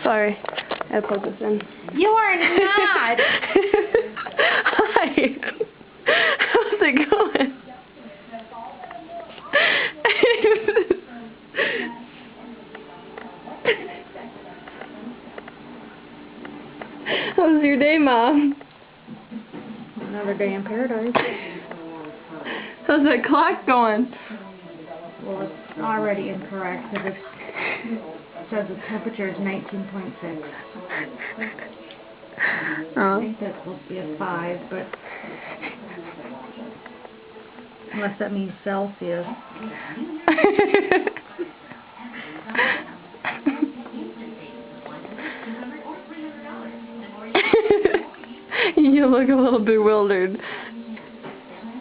Sorry. I put this in. You are not! Hi. How's it going? How's your day, Mom? Another day in paradise. How's that clock going? Well, it's already incorrect because it says the temperature is 19.6. I think that's supposed to be a 5, but unless that means Celsius. You look a little bewildered.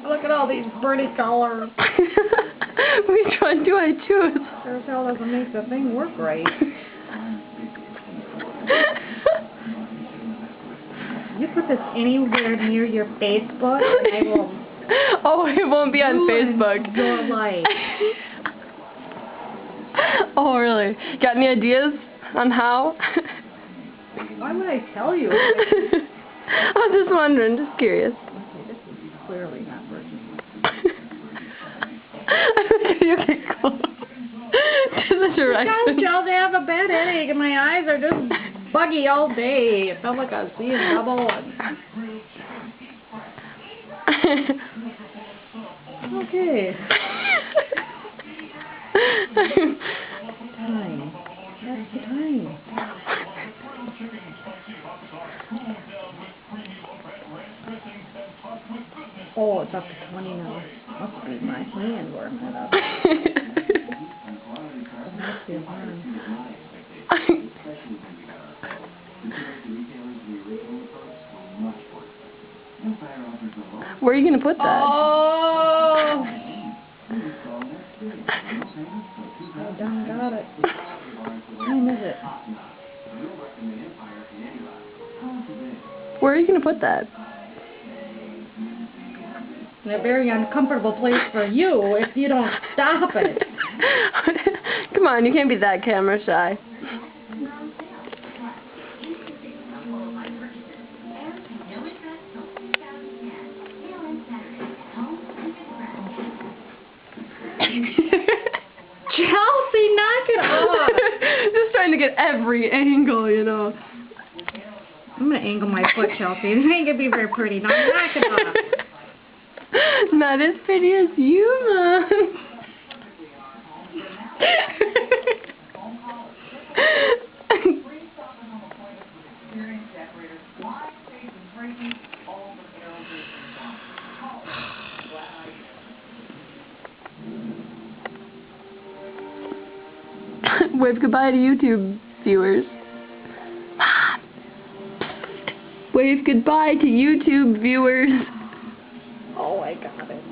Look at all these pretty colors. Which one do I choose? Sure as hell doesn't make the thing work right. You put this anywhere near your Facebook, and I will. Oh, it won't be on Facebook. Your life. Oh, really? Got any ideas on how? Why would I tell you? I was just wondering, just curious. Okay, this is clearly not working. You get close to the direction. I have a bad headache and my eyes are just buggy all day. It felt like I was seeing double. Okay. Time. That's the time. Oh, it's up to 20 now. Must be my hand warming it up. Must be warm. Where are you going to put that? Oh! I done got it. What time is it? Where are you going to put that? In a very uncomfortable place for you if you don't stop it. Come on, you can't be that camera shy. Chelsea, knock it off! Just trying to get every angle, you know. I'm going to angle my foot, Chelsea. This ain't going to be very pretty. Now knock it off. Not as pretty as you, Mom. Wave goodbye to YouTube viewers. Mom. Wave goodbye to YouTube viewers. Oh, I got it.